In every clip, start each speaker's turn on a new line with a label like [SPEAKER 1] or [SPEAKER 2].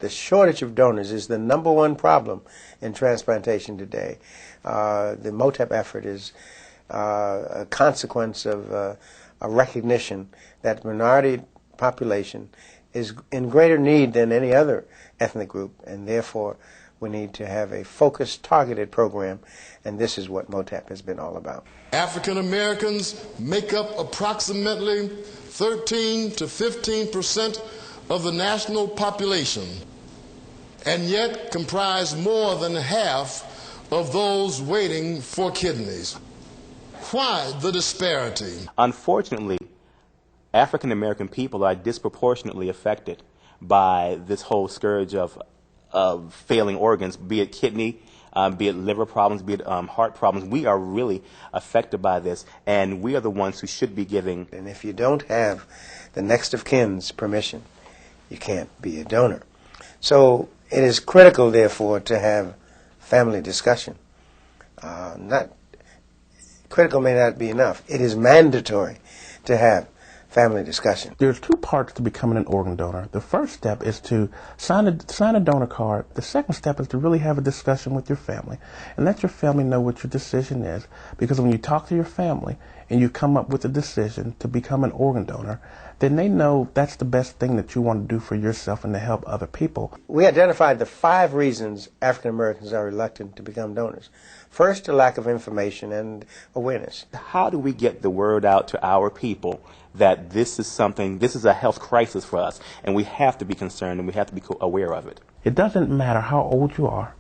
[SPEAKER 1] the shortage of donors is the #1 problem in transplantation today. The MOTEP effort is a consequence of a recognition that minority population is in greater need than any other ethnic group, and therefore we need to have a focused, targeted program, and this is what MOTEP has been all about.
[SPEAKER 2] African Americans make up approximately 13 to 15% of the national population, and yet comprise more than half of those waiting for kidneys. Why the disparity?
[SPEAKER 3] Unfortunately, African American people are disproportionately affected by this whole scourge of failing organs, be it kidney, be it liver problems, be it heart problems. We are really affected by this, and we are the ones who should be giving.
[SPEAKER 1] And if you don't have the next of kin's permission, you can't be a donor. So it is critical, therefore, to have family discussion. Critical may not be enough. It is mandatory to have family discussion.
[SPEAKER 4] There's 2 parts to becoming an organ donor. The first step is to sign a donor card. The second step is to really have a discussion with your family and let your family know what your decision is. Because when you talk to your family and you come up with a decision to become an organ donor, then they know that's the best thing that you want to do for yourself and to help other people.
[SPEAKER 1] We identified the 5 reasons African Americans are reluctant to become donors. First, a lack of information and awareness.
[SPEAKER 3] How do we get the word out to our people that this is a health crisis for us, and we have to be concerned and we have to be aware of it?
[SPEAKER 4] It doesn't matter how old you are,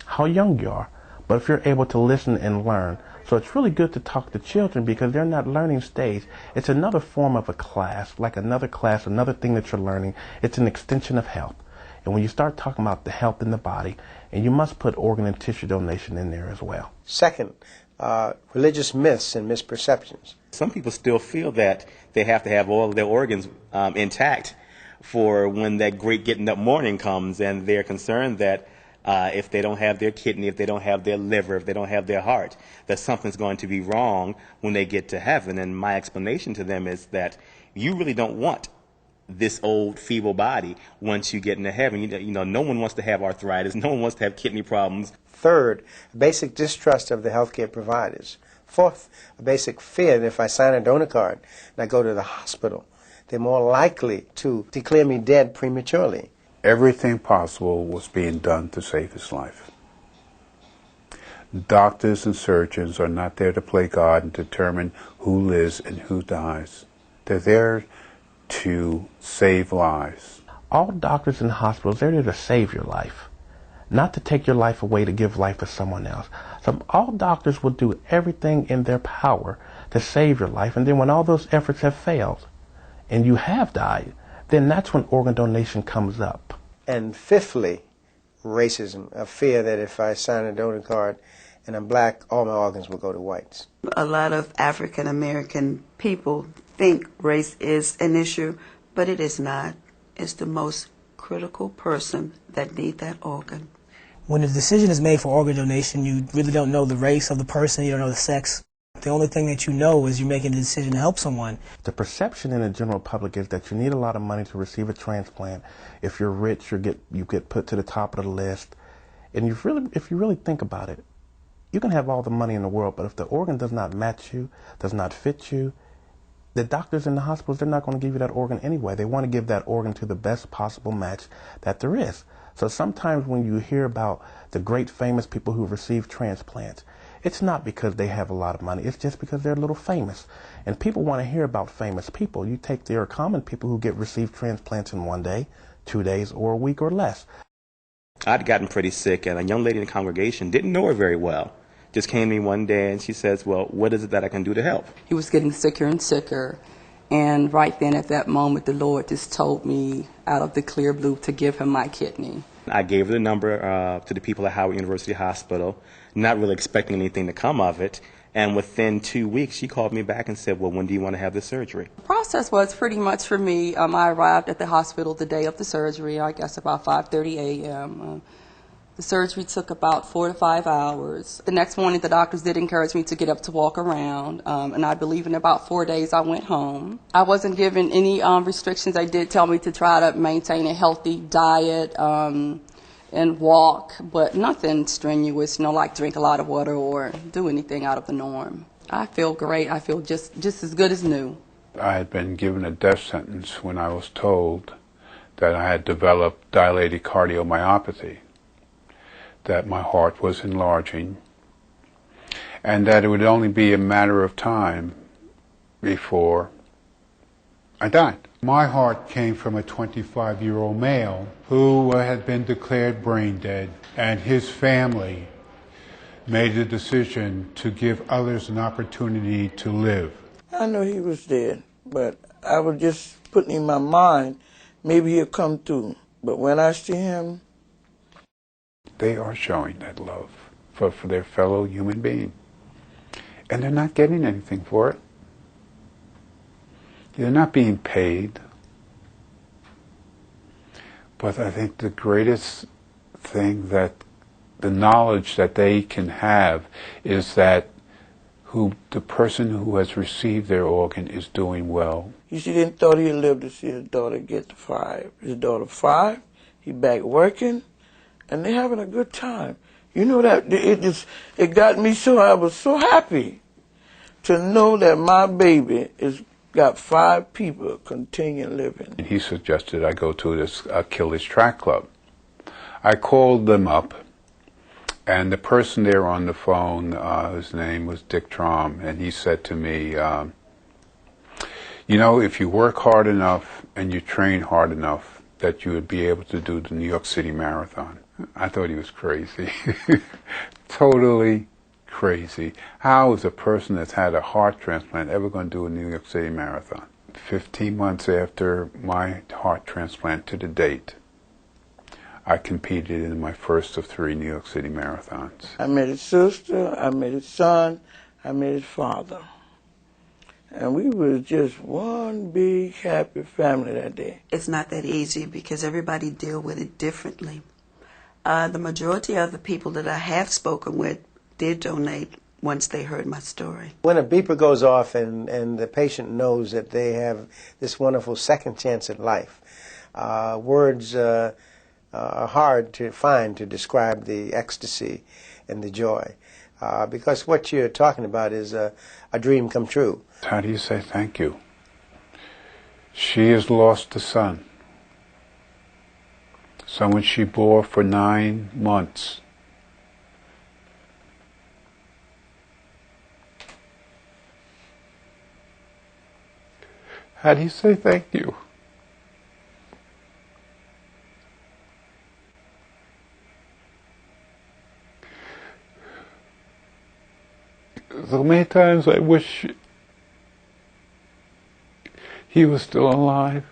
[SPEAKER 4] how young you are, but if you're able to listen and learn. So it's really good to talk to children because they're not learning stage. It's another form of a class, like another class, another thing that you're learning. It's an extension of health. And when you start talking about the health in the body, and you must put organ and tissue donation in there as well.
[SPEAKER 1] Second, religious myths and misperceptions.
[SPEAKER 3] Some people still feel that they have to have all of their organs intact for when that great getting up morning comes, and they're concerned that if they don't have their kidney, if they don't have their liver, if they don't have their heart, that something's going to be wrong when they get to heaven. And my explanation to them is that you really don't want this old, feeble body once you get into heaven. You know, no one wants to have arthritis. No one wants to have kidney problems.
[SPEAKER 1] Third, a basic distrust of the healthcare providers. Fourth, a basic fear that if I sign a donor card and I go to the hospital, they're more likely to declare me dead prematurely.
[SPEAKER 5] Everything possible was being done to save his life. Doctors and surgeons are not there to play God and determine who lives and who dies. They're there to save lives.
[SPEAKER 4] All doctors and hospitals, they're there to save your life, not to take your life away to give life to someone else. So all doctors will do everything in their power to save your life, and then when all those efforts have failed and you have died, then that's when organ donation comes up.
[SPEAKER 1] And fifthly, racism, a fear that if I sign a donor card and I'm black, all my organs will go to whites.
[SPEAKER 6] A lot of African American people think race is an issue, but it is not. It's the most critical person that needs that organ.
[SPEAKER 7] When the decision is made for organ donation, you really don't know the race of the person, you don't know the sex. The only thing that you know is you're making a decision to help someone.
[SPEAKER 4] The perception in the general public is that you need a lot of money to receive a transplant. If you're rich, you get put to the top of the list. And if you really think about it, you can have all the money in the world, but if the organ does not match you, does not fit you, the doctors in the hospitals, they're not going to give you that organ anyway. They want to give that organ to the best possible match that there is. So sometimes when you hear about the great famous people who receive transplants, it's not because they have a lot of money. It's just because they're a little famous. And people want to hear about famous people. You take there are common people who receive transplants in 1 day, 2 days, or a week or less.
[SPEAKER 3] I'd gotten pretty sick, and a young lady in the congregation didn't know her very well. Just came to me one day and she says, well, what is it that I can do to help?
[SPEAKER 8] He was getting sicker and sicker. And right then at that moment, the Lord just told me out of the clear blue to give him my kidney.
[SPEAKER 3] I gave her the number to the people at Howard University Hospital, not really expecting anything to come of it. And within 2 weeks, she called me back and said, well, when do you want to have the surgery?
[SPEAKER 8] The process was pretty much for me. I arrived at the hospital the day of the surgery, I guess about 5:30 a.m. The surgery took about 4 to 5 hours. The next morning, the doctors did encourage me to get up to walk around, and I believe in about 4 days I went home. I wasn't given any restrictions. They did tell me to try to maintain a healthy diet and walk, but nothing strenuous, like drink a lot of water or do anything out of the norm. I feel great. I feel just as good as new.
[SPEAKER 5] I had been given a death sentence when I was told that I had developed dilated cardiomyopathy, that my heart was enlarging, and that it would only be a matter of time before I died. My heart came from a 25-year-old male who had been declared brain dead, and his family made the decision to give others an opportunity to live.
[SPEAKER 9] I know he was dead, but I was just putting in my mind, maybe he'll come through. But when I see him,
[SPEAKER 5] they are showing that love for their fellow human being. And they're not getting anything for it. They're not being paid. But I think the greatest thing, that the knowledge that they can have, is that the person who has received their organ is doing well.
[SPEAKER 9] He didn't thought he'd live to see his daughter get to 5. His daughter 5, he back working, and they're having a good time. You know that it got me so, I was so happy to know that my baby got 5 people continuing living.
[SPEAKER 5] And he suggested I go to this Achilles track club. I called them up, and the person there on the phone, his name was Dick Traum, and he said to me, you know, if you work hard enough and you train hard enough, that you would be able to do the New York City Marathon. I thought he was crazy. Totally crazy. How is a person that's had a heart transplant ever going to do a New York City Marathon? 15 months after my heart transplant to the date, I competed in my first of 3 New York City marathons.
[SPEAKER 9] I met his sister, I met his son, I met his father. And we were just one big happy family that day.
[SPEAKER 6] It's not that easy because everybody deal with it differently. The majority of the people that I have spoken with did donate once they heard my story.
[SPEAKER 1] When a beeper goes off and the patient knows that they have this wonderful second chance at life, words are hard to find to describe the ecstasy and the joy. Because what you're talking about is a dream come true.
[SPEAKER 5] How do you say thank you? She has lost a son. Someone she bore for 9 months. How do you say thank you? So many times I wish he was still alive,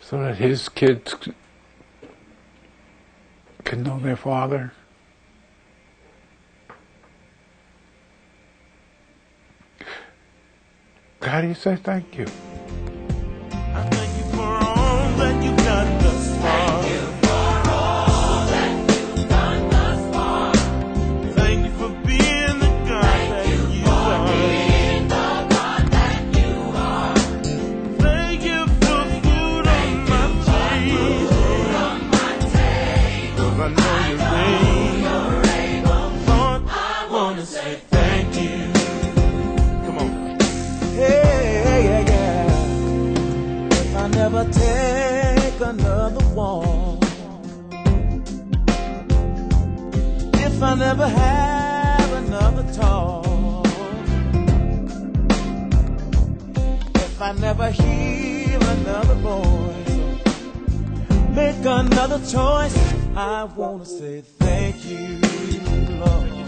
[SPEAKER 5] so that his kids can know their father. How do you say thank you?
[SPEAKER 10] I thank you for all that you've done thus far. Thank you for all that you've done thus far. Thank you for being the God that you are. Being the God that you are. Thank you for food on my table. Cause I know you're able. Lord, I wanna say thank you. Come on.
[SPEAKER 11] Hey, yeah. If I never take another walk, if I never have another talk, if I never hear another voice, make another choice, I wanna say thank you, Lord.